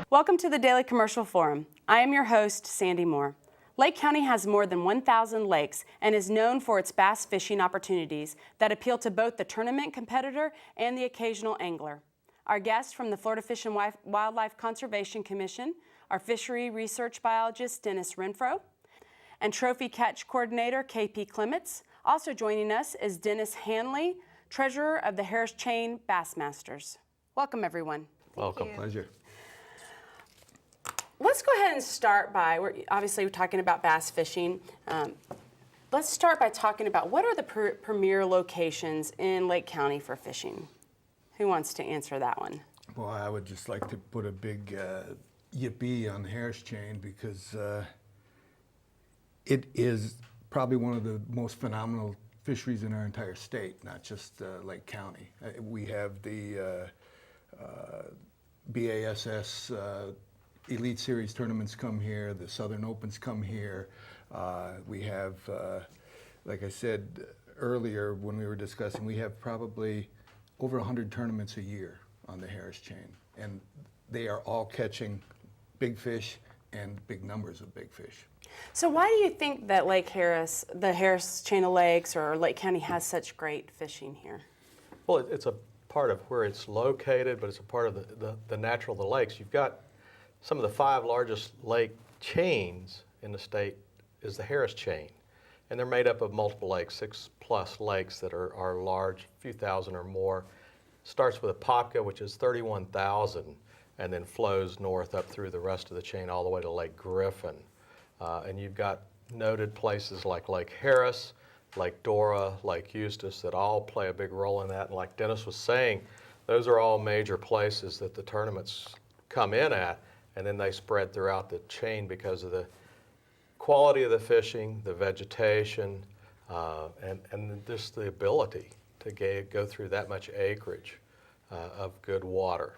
Welcome to the Daily Commercial Forum. I am your host, Sandy Moore. Lake County has more than 1,000 lakes and is known for its bass fishing opportunities that appeal to both the tournament competitor and the occasional angler. Our guests from the Florida Fish and Wildlife Conservation Commission are fishery research biologist Dennis Renfro and trophy catch coordinator KP Clements. Also joining us is Dennis Hanley, treasurer of the Harris Chain Bassmasters. Welcome, everyone. Welcome. Pleasure. Let's go ahead and start by, we're talking about bass fishing. Let's start by talking about what are the premier locations in Lake County for fishing? Who wants to answer that one? Well, I would just like to put a big yippee on the Harris Chain because it is probably one of the most phenomenal fisheries in our entire state, not just Lake County. We have the BASS Elite Series tournaments come here, the Southern Opens come here. We have, like I said earlier when we were discussing, we have probably over 100 tournaments a year on the Harris Chain. And they are all catching big fish and big numbers of big fish. So why do you think that Lake Harris, the Harris Chain of Lakes or Lake County has such great fishing here? Well, it's a part of where it's located, but it's a part of the natural of the lakes. You've got some of the 5 largest lake chains in the state is the Harris Chain. And they're made up of multiple lakes, 6+ lakes that are large, a few thousand or more. Starts with Apopka, which is 31,000, and then flows north up through the rest of the chain all the way to Lake Griffin. And you've got noted places like Lake Harris, Lake Dora, Lake Eustis that all play a big role in that. And like Dennis was saying, those are all major places that the tournaments come in at, and then they spread throughout the chain because of the quality of the fishing, the vegetation, and just the ability to go through that much acreage of good water.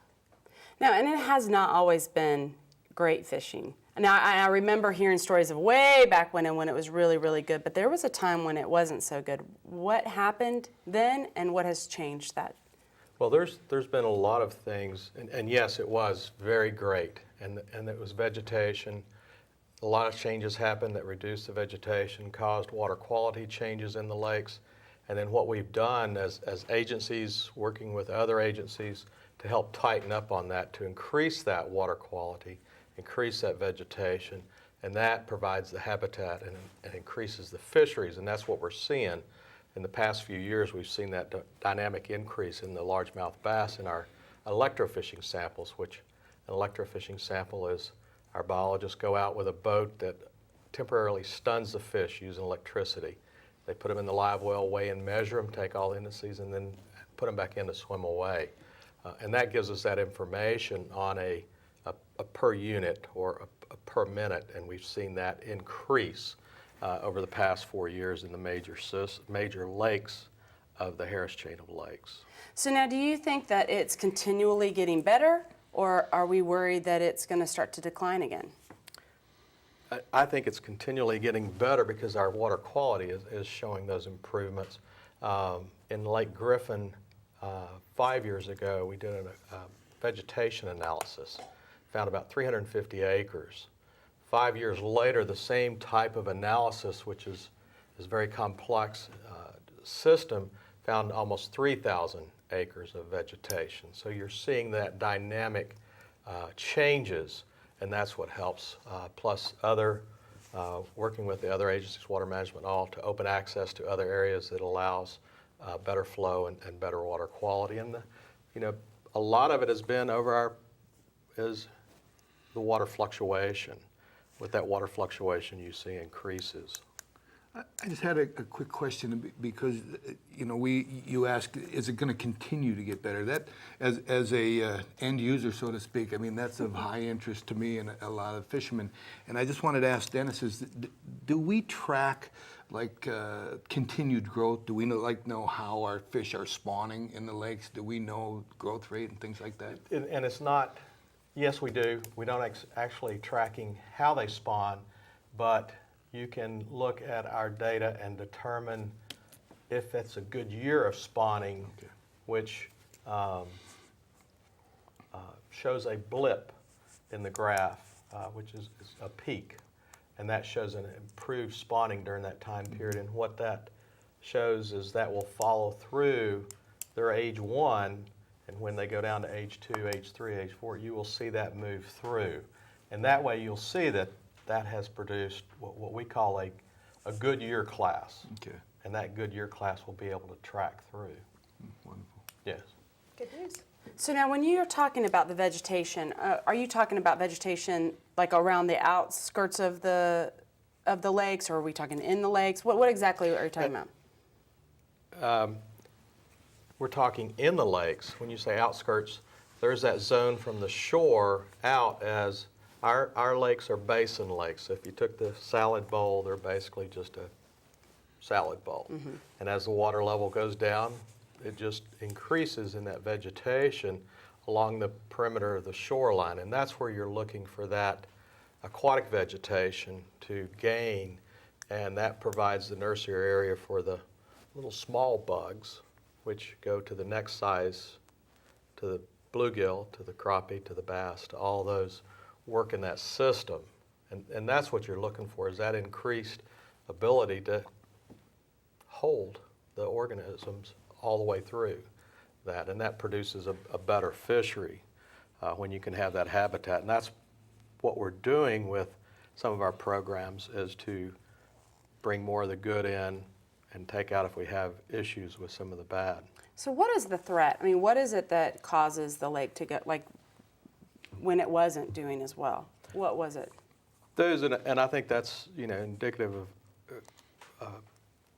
Now, and it has not always been great fishing. Now, I remember hearing stories of way back when it was really, really good, but there was a time when it wasn't so good. What happened then, and what has changed that? Well, there's been a lot of things, and yes, it was very great, and it was vegetation. A lot of changes happened that reduced the vegetation, caused water quality changes in the lakes, and then what we've done as agencies, working with other agencies, to help tighten up on that, to increase that water quality, increase that vegetation, and that provides the habitat and increases the fisheries, and that's what we're seeing. In the past few years, we've seen that dynamic increase in the largemouth bass in our electrofishing samples, which an electrofishing sample is our biologists go out with a boat that temporarily stuns the fish using electricity. They put them in the live well, weigh and measure them, take all the indices, and then put them back in to swim away. And that gives us that information on a per unit or a per minute, and we've seen that increase over the past 4 years in the major lakes of the Harris Chain of Lakes. So now, do you think that it's continually getting better, or are we worried that it's going to start to decline again? I think it's continually getting better because our water quality is showing those improvements. In Lake Griffin, 5 years ago, we did a vegetation analysis, found about 350 acres. 5 years later, the same type of analysis, which is very complex system, found almost 3,000 acres of vegetation. So you're seeing that dynamic changes, and that's what helps. Plus other, working with the other agencies, water management, all to open access to other areas that allows better flow and better water quality. And a lot of it has been is the water fluctuation. With that water fluctuation, you see increases. I just had a quick question because you asked, is it going to continue to get better? That as a end user, so to speak, I mean that's of high interest to me and a lot of fishermen. And I just wanted to ask Dennis: do we track continued growth? Do we know how our fish are spawning in the lakes? Do we know growth rate and things like that? And it's not. Yes, we do. We don't actually tracking how they spawn, but you can look at our data and determine if it's a good year of spawning, which shows a blip in the graph, which is a peak, and that shows an improved spawning during that time period. And what that shows is that will follow through their age 1, and when they go down to age 2, age 3, age 4, you will see that move through. And that way you'll see that that has produced what we call a good year class. Okay. And that good year class will be able to track through. Wonderful. Yes. Good news. So now when you're talking about the vegetation, are you talking about vegetation like around the outskirts of the lakes, or are we talking in the lakes? What exactly are you talking about? We're talking in the lakes. When you say outskirts, there's that zone from the shore out, as our lakes are basin lakes. So if you took the salad bowl, they're basically just a salad bowl. Mm-hmm. And as the water level goes down, it just increases in that vegetation along the perimeter of the shoreline. And that's where you're looking for that aquatic vegetation to gain. And that provides the nursery area for the little small bugs, which go to the next size, to the bluegill, to the crappie, to the bass, to all those work in that system. And that's what you're looking for, is that increased ability to hold the organisms all the way through that. And that produces a better fishery when you can have that habitat. And that's what we're doing with some of our programs, is to bring more of the good in and take out if we have issues with some of the bad. So what is the threat? I mean, what is it that causes the lake to get, like, when it wasn't doing as well? What was it? Those, and I think that's, indicative of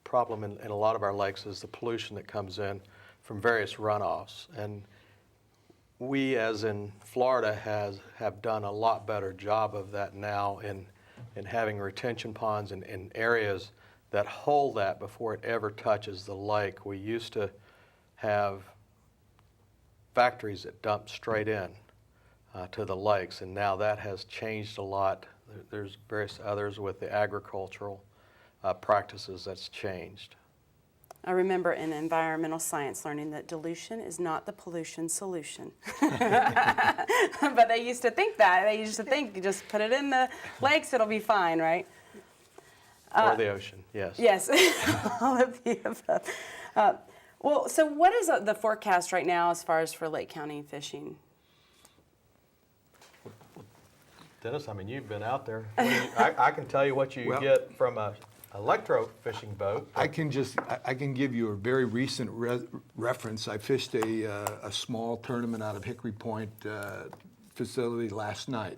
problem in a lot of our lakes, is the pollution that comes in from various runoffs. And we, as in Florida, have done a lot better job of that now in having retention ponds in areas that hold that before it ever touches the lake. We used to have factories that dumped straight in to the lakes, and now that has changed a lot. There's various others with the agricultural practices that's changed. I remember in environmental science learning that dilution is not the pollution solution. But they used to think that. They used to think, you just put it in the lakes, it'll be fine, right? Or the ocean, yes. Yes, all of the above. Well, so what is the forecast right now as far as for Lake County fishing? Dennis, I mean, you've been out there. I can tell you what you Well- get from a electro fishing boat. I can give you a very recent reference. I fished a small tournament out of Hickory Point facility last night,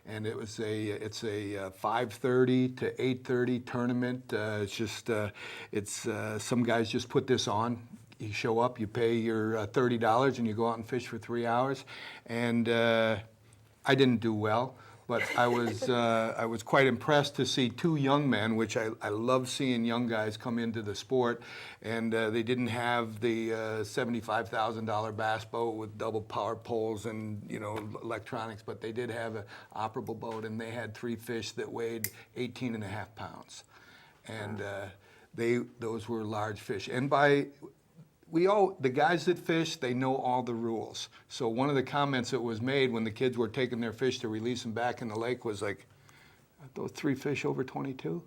and it's a 5:30 to 8:30 tournament. It's some guys just put this on. You show up, you pay your $30, and you go out and fish for 3 hours. And I didn't do well, but I was quite impressed to see two young men, which I love seeing young guys come into the sport, and they didn't have the $75,000 bass boat with double power poles and electronics, but they did have an operable boat, and they had 3 fish that weighed 18.5 pounds, and those were large fish. And the guys that fish, they know all the rules. So one of the comments that was made when the kids were taking their fish to release them back in the lake was like, those 3 fish over 22?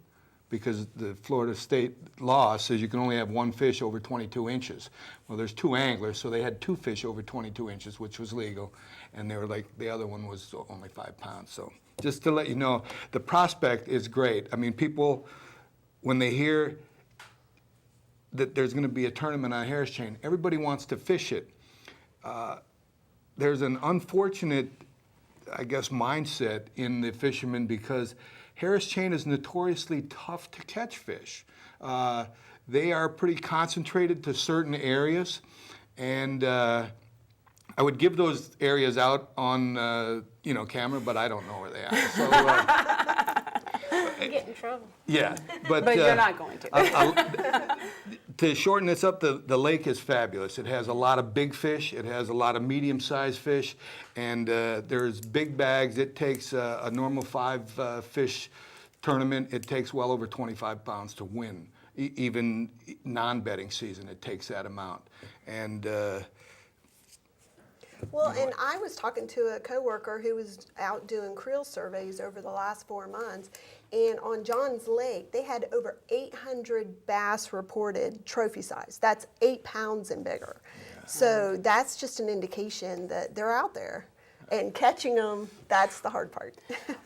Because the Florida state law says you can only have 1 fish over 22 inches. Well, there's 2 anglers, so they had 2 fish over 22 inches, which was legal. And they were like, the other one was only 5 pounds. So just to let you know, the prospect is great. I mean, people, when they hear that there's going to be a tournament on Harris Chain, everybody wants to fish it. There's an unfortunate, I guess, mindset in the fishermen, because Harris Chain is notoriously tough to catch fish. They are pretty concentrated to certain areas, and I would give those areas out on camera, but I don't know where they are. So, Get in trouble. yeah, but You're not going to. To shorten this up, the lake is fabulous. It has a lot of big fish. It has a lot of medium-sized fish, and there's big bags. It takes a normal 5 fish tournament. It takes well over 25 pounds to win. Even non-betting season, it takes that amount. And Well, and I was talking to a coworker who was out doing creel surveys over the last 4 months, and on Johns Lake, they had over 800 bass reported trophy size. That's 8 pounds and bigger. So that's just an indication that they're out there. And catching them, that's the hard part.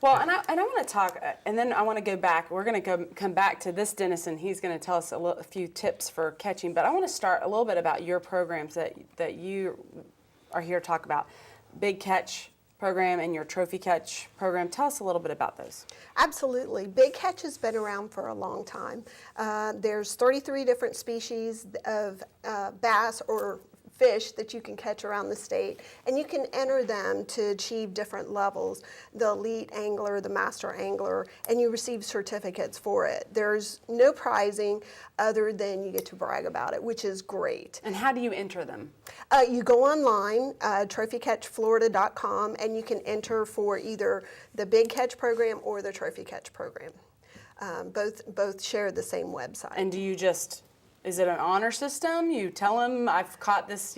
Well, and I want to talk, and then I want to go back. We're going to come back to this Denison. He's going to tell us a few tips for catching. But I want to start a little bit about your programs that you are here to talk about. Big Catch program and your Trophy Catch program. Tell us a little bit about those. Absolutely. Big Catch has been around for a long time. There's 33 different species of bass or fish that you can catch around the state, and you can enter them to achieve different levels, the elite angler, the master angler, and you receive certificates for it. There's no prizing other than you get to brag about it, which is great. And how do you enter them? You go online, trophycatchflorida.com, and you can enter for either the Big Catch program or the Trophy Catch program. Both share the same website. And do you just, is it an honor system? You tell them, I've caught this,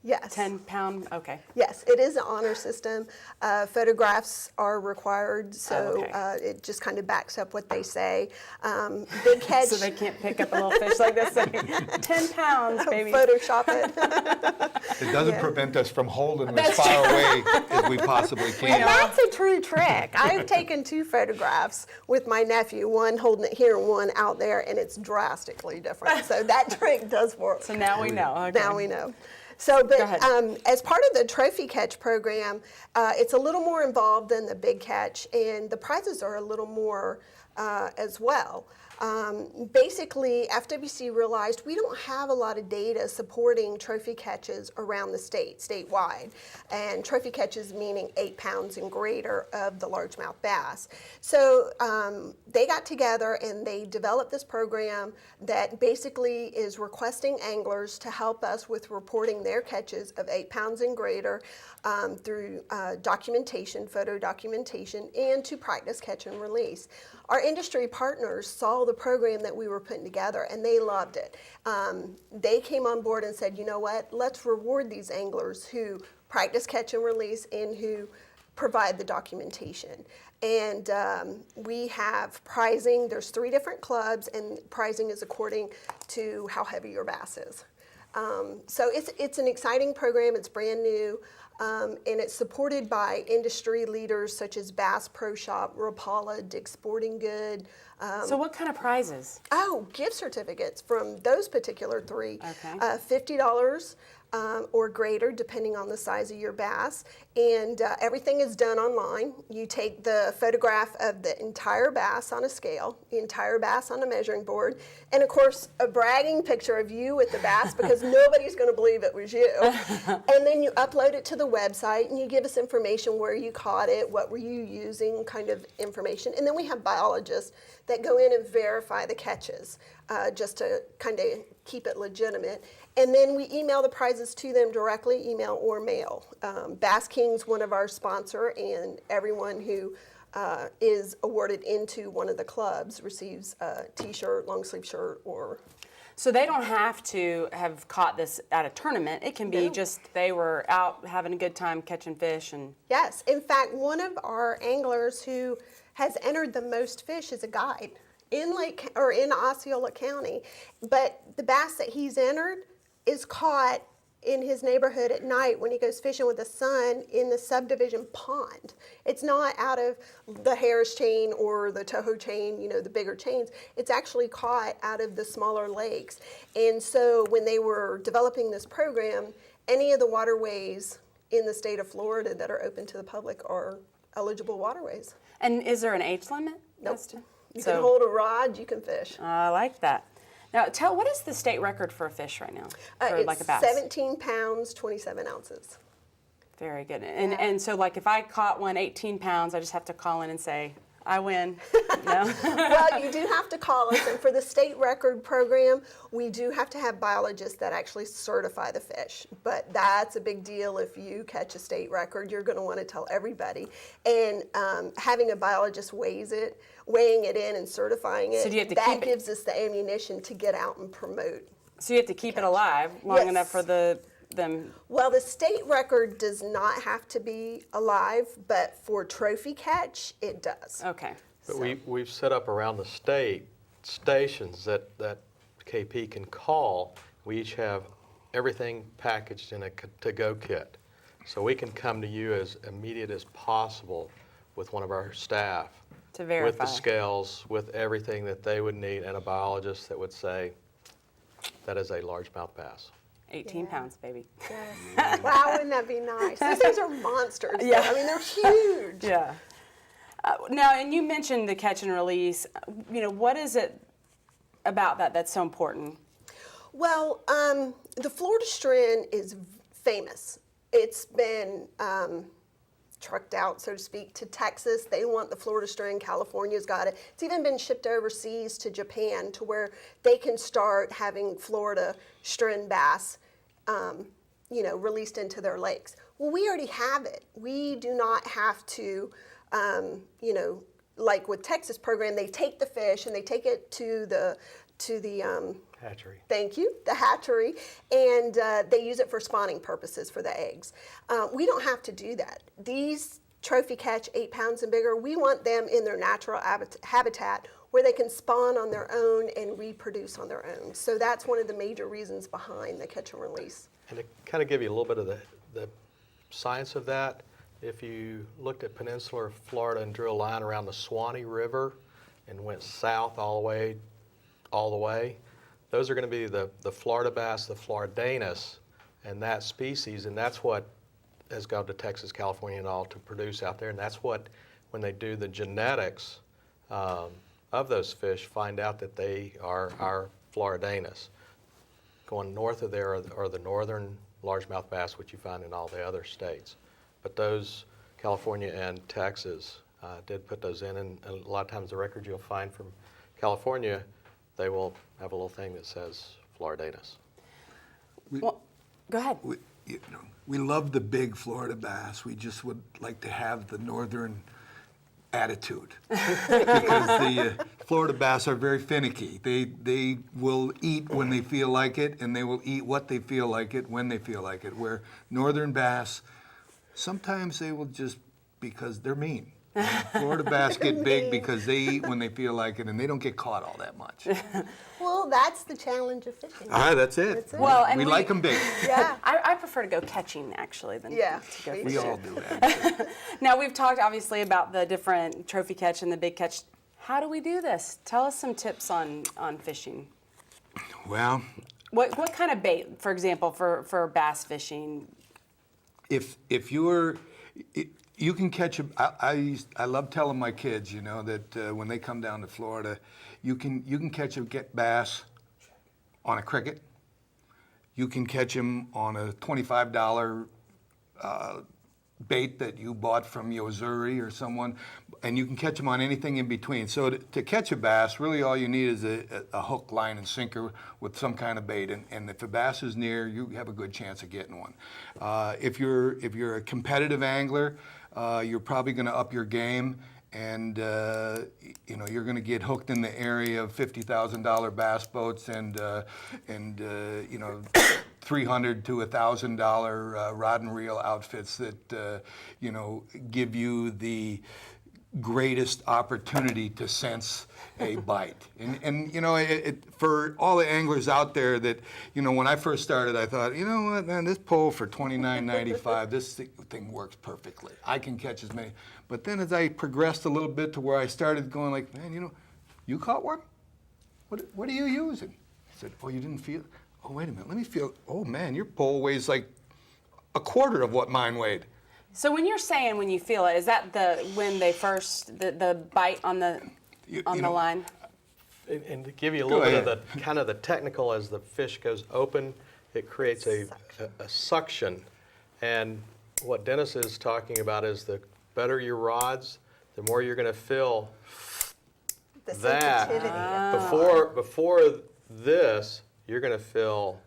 Yes. 10-pound, okay. Yes, it is an honor system. Photographs are required, so okay. it just kind of backs up what they say. Big Catch. So they can't pick up a little fish like this saying, 10 pounds, baby. Photoshop it. It doesn't prevent us from holding them as far away as we possibly And can. that's a true trick. I've taken 2 photographs with my nephew, one holding it here and one out there, and it's drastically different. So that trick does work. So now we know. Okay. Now we know. So, but Go ahead. as part of the Trophy Catch program, it's a little more involved than the Big Catch, and the prizes are a little more as well. Basically, FWC realized we don't have a lot of data supporting trophy catches around the statewide, and trophy catches meaning 8 pounds and greater of the largemouth bass. So they got together and they developed this program that basically is requesting anglers to help us with reporting their catches of 8 pounds and greater through documentation, photo documentation, and to practice catch and release. Our industry partners saw the program that we were putting together and they loved it. They came on board and said, you know what, let's reward these anglers who practice catch and release and who provide the documentation. And we have prizing. There's 3 different clubs, and prizing is according to how heavy your bass is. So it's an exciting program. It's brand new. And it's supported by industry leaders such as Bass Pro Shop, Rapala, Dick's Sporting Good. So what kind of prizes? Gift certificates from those particular 3. Okay. $50 or greater, depending on the size of your bass. And everything is done online. You take the photograph of the entire bass on a scale, the entire bass on a measuring board, and of course, a bragging picture of you with the bass because nobody's going to believe it was you. And then you upload it to the website and you give us information where you caught it, what were you using, kind of information. And then we have biologists that go in and verify the catches just to kind of keep it legitimate. And then we email the prizes to them directly, email or mail. Bass King's one of our sponsor, and everyone who is awarded into one of the clubs receives a t-shirt, long sleeve shirt, or... So they don't have to have caught this at a tournament. It can be No. just they were out having a good time catching fish and... Yes, in fact, one of our anglers who has entered the most fish is a guide in Osceola County. But the bass that he's entered is caught in his neighborhood at night when he goes fishing with the son in the subdivision pond. It's not out of the Harris chain or the Toho chain, the bigger chains. It's actually caught out of the smaller lakes. And so when they were developing this program, any of the waterways in the state of Florida that are open to the public are eligible waterways. And is there an age limit? Nope. As to- You So- can hold a rod, you can fish. I like that. Now, what is the state record for a fish right now? For It's like a bass? 17 pounds, 27 ounces. Very good. And so like if I caught one 18 pounds, I just have to call in and say, I win. No? Well, you do have to call us, and for the state record program, we do have to have biologists that actually certify the fish. But that's a big deal. If you catch a state record, you're going to want to tell everybody. And having a biologist weighing it in and certifying it, So do you have to that keep it- gives us the ammunition to get out and promote. So you have to keep it alive long Yes. enough for the them? Well, the state record does not have to be alive, but for trophy catch, it does. Okay. But we've set up around the state stations that KP can call. We each have everything packaged in a to-go kit. So we can come to you as immediate as possible with one of our staff. To With verify. the scales, with everything that they would need, and a biologist that would say, that is a largemouth bass. 18 pounds, baby. Yes. Wow, wouldn't that be nice? Those things are monsters. though. Yeah. I mean, they're huge. Yeah. Now, and you mentioned the catch and release. What is it about that that's so important? Well, the Florida Stren is famous. It's been trucked out, so to speak, to Texas. They want the Florida Stren. California's got it. It's even been shipped overseas to Japan to where they can start having Florida Stren bass, released into their lakes. Well, we already have it. We do not have to, like with Texas program, they take the fish and they take it to the Hatchery. Thank you, the hatchery, and they use it for spawning purposes for the eggs. We don't have to do that. These trophy catch 8 pounds and bigger, we want them in their natural habitat where they can spawn on their own and reproduce on their own. So that's one of the major reasons behind the catch and release. And to kind of give you a little bit of the science of that, if you looked at peninsular Florida and drew a line around the Swanee River and went south all the way, those are going to be the Florida bass, the Floridanus, and that species, and that's what has gone to Texas, California, and all to produce out there. And that's what, when they do the genetics of those fish, find out that they are our Floridanus. Going north of there are the northern largemouth bass, which you find in all the other states. But those, California and Texas, did put those in, and a lot of times the records you'll find from California, they will have a little thing that says Floridanus. Well, go ahead. We love the big Florida bass. We just would like to have the northern attitude because the Florida bass are very finicky. They will eat when they feel like it, and they will eat what they feel like it when they feel like it. Where northern bass, sometimes they will just because they're mean. Florida bass get big because they eat when they feel like it, and they don't get caught all that much. Well, that's the challenge of fishing. All right, that's it. That's it. Well, and we like them big. Yeah. I prefer to go catching, actually, than Yeah, to go me We fishing. all do that. Now, we've talked, obviously, about the different trophy catch and the big catch. How do we do this? Tell us some tips on fishing. Well, What kind of bait, for example, for bass fishing? if you're, you can catch a. I love telling my kids, that when they come down to Florida, you can catch a bass on a cricket. You can catch them on a $25 bait that you bought from Yozuri or someone, and you can catch them on anything in between. So to catch a bass, really all you need is a hook, line, and sinker with some kind of bait. And if a bass is near, you have a good chance of getting one. If you're a competitive angler, you're probably going to up your game, and you're going to get hooked in the area of $50,000 bass boats and $300 to $1,000 rod and reel outfits that give you the greatest opportunity to sense a bite. And for all the anglers out there that, when I first started, I thought, you know what, man, this pole for $29.95, this thing works perfectly. I can catch as many. But then as I progressed a little bit to where I started going like, man, you caught one? What are you using? I said, oh, you didn't feel it? Oh, wait a minute, let me feel. Oh, man, your pole weighs like a quarter of what mine weighed. So when you're saying when you feel it, is that when they first, the bite on the line? And to give you a little bit of the kind of the technical, as the fish goes open, it creates a suction. And what Dennis is talking about is the better your rods, the more you're going to feel The that. sensitivity. Before this, you're going to feel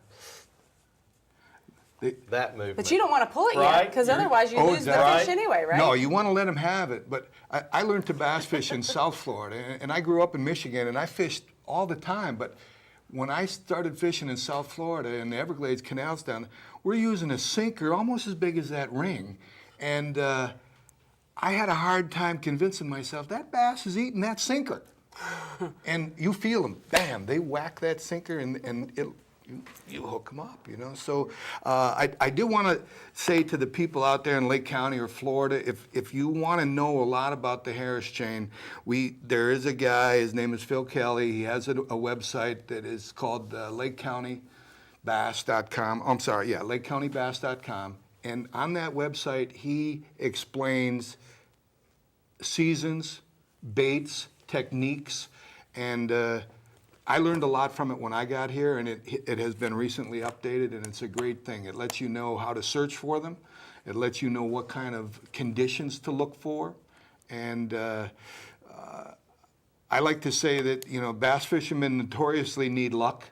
that movement. But you don't want to pull it yet, Right. because otherwise you lose the exactly. fish anyway, right? No, you want to let them have it. But I learned to bass fish in South Florida, and I grew up in Michigan, and I fished all the time. But When I started fishing in South Florida in the Everglades canals down, we're using a sinker almost as big as that ring. And I had a hard time convincing myself that bass is eating that sinker. And you feel them, bam, they whack that sinker and you hook them up, you know. So I do want to say to the people out there in Lake County or Florida, if you want to know a lot about the Harris chain, there is a guy, his name is Phil Kelly. He has a website that is called LakeCountyBass.com. I'm sorry, yeah, LakeCountyBass.com. And on that website, he explains seasons, baits, techniques, and I learned a lot from it when I got here, and it has been recently updated, and it's a great thing. It lets you know how to search for them. It lets you know what kind of conditions to look for. And I like to say that, you know, bass fishermen notoriously need luck,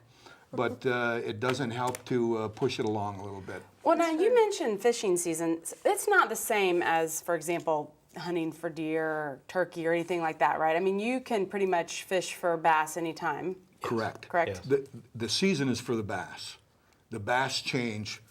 but it doesn't help to push it along a little bit. Well, now you mentioned fishing season. It's not the same as, for example, hunting for deer or turkey or anything like that, right? I mean, you can pretty much fish for bass anytime. Correct. Correct. Yes. The season is for the bass. The bass change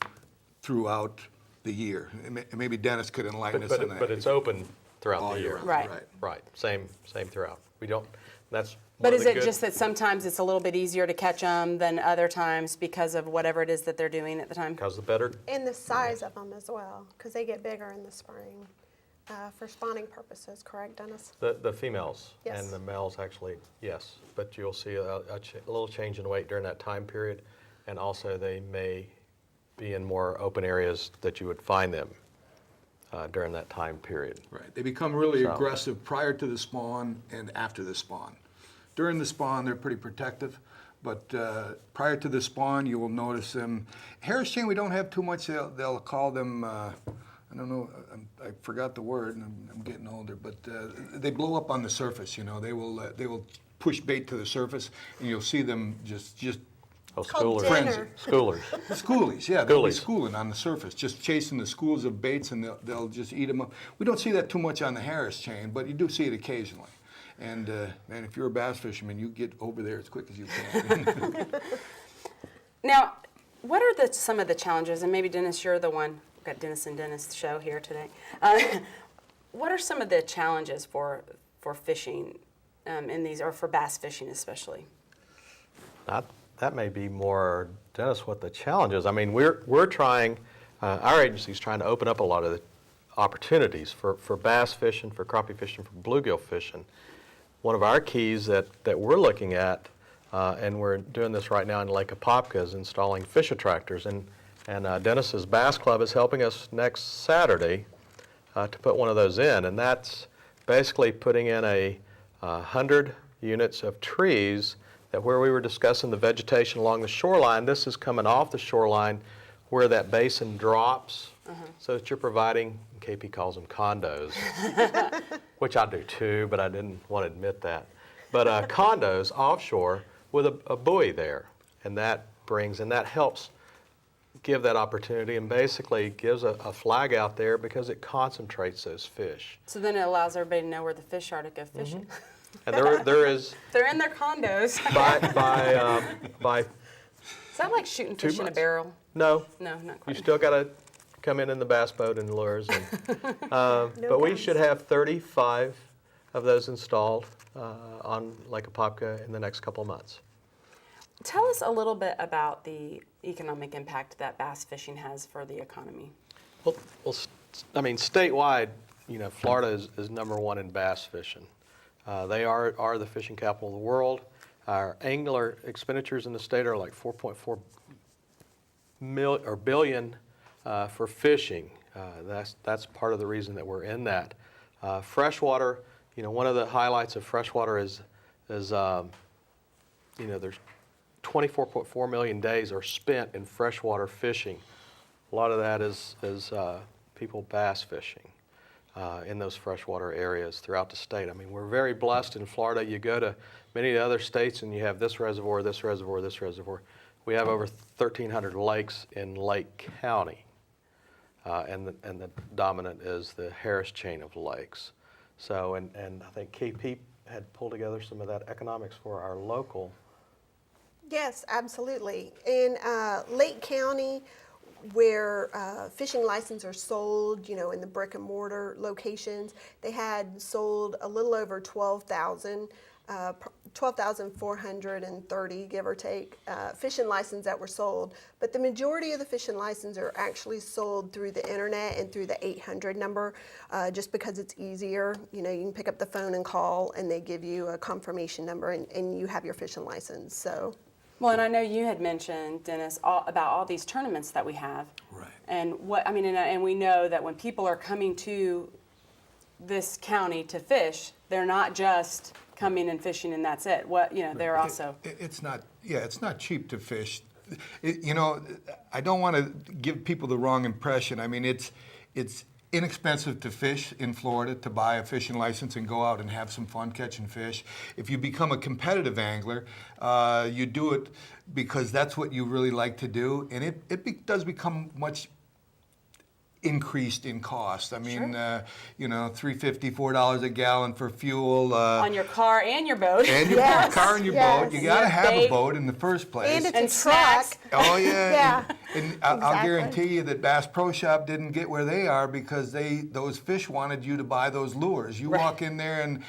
throughout the year. Maybe Dennis could enlighten us on that. But it's open throughout All the year year. round, Right. Right, same throughout. We don't, that's But one of is the it good- just that sometimes it's a little bit easier to catch them than other times because of whatever it is that they're doing at the time? Because the better, And the size of them as well, because they get bigger in the spring for spawning purposes, correct, Dennis? the females Yes. and the males actually, yes. But you'll see a little change in weight during that time period. And also they may be in more open areas that you would find them during that time period. Right. They become really So- aggressive prior to the spawn and after the spawn. During the spawn, they're pretty protective, but prior to the spawn, you will notice them. Harris chain, we don't have too much. They'll call them, I don't know, I forgot the word, and I'm getting older, but they blow up on the surface, you know. They will push bait to the surface, and you'll see them just Oh, Called schoolers. dinner. Schoolers. schoolies, yeah, they'll be Schoolies. schooling on the surface, just chasing the schools of baits, and they'll just eat them up. We don't see that too much on the Harris chain, but you do see it occasionally. And man, if you're a bass fisherman, you get over there as quick as you can. Now, what are some of the challenges, and maybe Dennis, you're the one, we've got Dennis and Dennis show here today. What are some of the challenges for fishing in these, or for bass fishing especially? That may be more, Dennis, what the challenge is. I mean, we're trying, our agency's trying to open up a lot of the opportunities for bass fishing, for crappie fishing, for bluegill fishing. One of our keys that we're looking at, and we're doing this right now in Lake Apopka, is installing fish attractors. And Dennis's Bass Club is helping us next Saturday to put one of those in. And that's basically putting in 100 units of trees that where we were discussing the vegetation along the shoreline, this is coming off the shoreline where that basin drops, so that you're providing, KP calls them condos, which I do too, but I didn't want to admit that. But condos offshore with a buoy there, and that helps give that opportunity and basically gives a flag out there because it concentrates those fish. So then it allows everybody to know where the fish are to go fishing. And there is, They're in their condos. by Is that like shooting fish in a months. barrel? no, No, not you quite. still got to come in the bass boat and lures. And, but we guns. should have 35 of those installed on Lake Apopka in the next couple of months. Tell us a little bit about the economic impact that bass fishing has for the economy. Well, I mean, statewide, you know, Florida is number one in bass fishing. They are the fishing capital of the world. Our angler expenditures in the state are like 4.4 billion for fishing. That's part of the reason that we're in that. Freshwater, you know, one of the highlights of freshwater is you know, there's 24.4 million days are spent in freshwater fishing. A lot of that is people bass fishing in those freshwater areas throughout the state. I mean, we're very blessed in Florida. You go to many of the other states and you have this reservoir, this reservoir, this reservoir. We have over 1,300 lakes in Lake County, and the dominant is the Harris chain of lakes. So, and I think KP had pulled together some of that economics for our local Yes, absolutely. In Lake County, where fishing licenses are sold, you know, in the brick and mortar locations, they had sold a little over 12,430, give or take, fishing licenses that were sold. But the majority of the fishing licenses are actually sold through the internet and through the 800 number, just because it's easier. You know, you can pick up the phone and call, and they give you a confirmation number, and you have your fishing license. So. Well, and I know you had mentioned, Dennis, about all these tournaments that we have. Right. And what I mean, and we know that when people are coming to this county to fish, they're not just coming and fishing and that's it. What, you know, they're also. It's not, yeah, it's not cheap to fish. You know, I don't want to give people the wrong impression. I mean, it's inexpensive to fish in Florida, to buy a fishing license and go out and have some fun catching fish. If you become a competitive angler, you do it because that's what you really like to do, and it does become much increased in cost. I mean, you know, $3.50, $4 a gallon for fuel. On your car and your boat. And your Yes, car and your yes. boat. You got to Yeah, have a bait. boat in the first place. And it's And a truck. snacks. Oh yeah, Yeah, and I'll exactly. guarantee you that Bass Pro Shop didn't get where they are because those fish wanted you to buy those lures. You walk in there and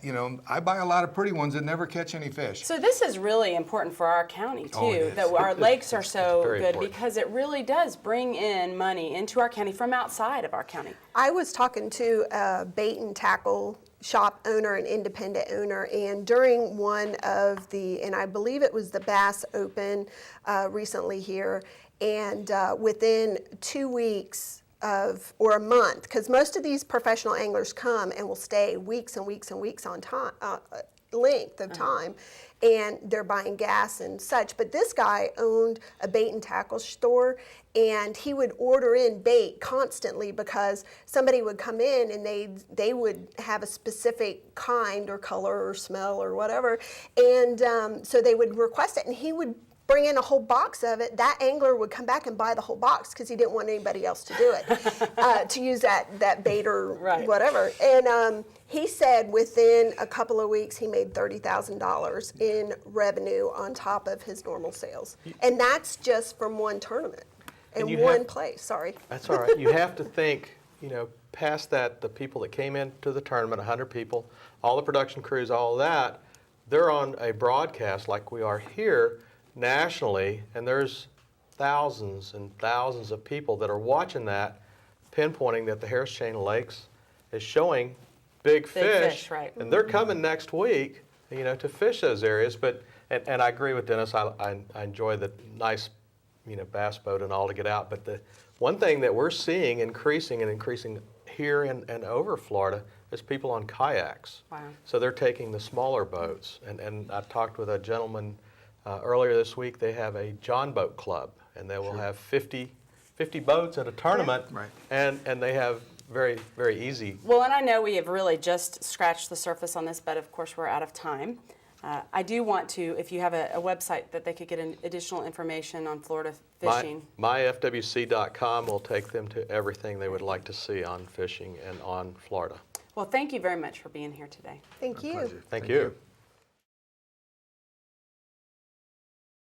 you know, I buy a lot of pretty ones that never catch any fish. So this is really important for our county too, Oh, it is. that our lakes are so very good important. because it really does bring in money into our county from outside of our county. I was talking to a bait and tackle shop owner, an independent owner, and during one of and I believe it was the Bass Open recently here, and within 2 weeks or a month, because most of these professional anglers come and will stay weeks and weeks and weeks on time, length of time, and they're buying gas and such. But this guy owned a bait and tackle store, and he would order in bait constantly because somebody would come in and they would have a specific kind or color or smell or whatever, and so they would request it, and he would bring in a whole box of it. That angler would come back and buy the whole box because he didn't want anybody else to do it, to use that bait or Right. whatever. And he said within a couple of weeks he made $30,000 in revenue on top of his normal sales, and that's just from one tournament And in you one have- place. Sorry. That's all right. You have to think, you know, past that, the people that came into the tournament, 100 people, all the production crews, all of that, they're on a broadcast like we are here nationally, and there's thousands and thousands of people that are watching that, pinpointing that the Harris Chain Lakes is showing big fish, right. And they're coming next week, you know, to fish those areas. But and I agree with Dennis. I enjoy the nice, you know, bass boat and all to get out. But the one thing that we're seeing increasing here and over Florida is people on kayaks. Wow. So they're taking the smaller boats. And I talked with a gentleman earlier this week. They have a John Boat Club, and they will have 50 boats at a tournament. Right. And they have very, very easy. Well, and I know we have really just scratched the surface on this, but of course we're out of time. I do want to, if you have a website that they could get additional information on Florida fishing. MyFWC.com will take them to everything they would like to see on fishing and on Florida. Well, thank you very much for being here today. Thank you. Pleasure. Thank you.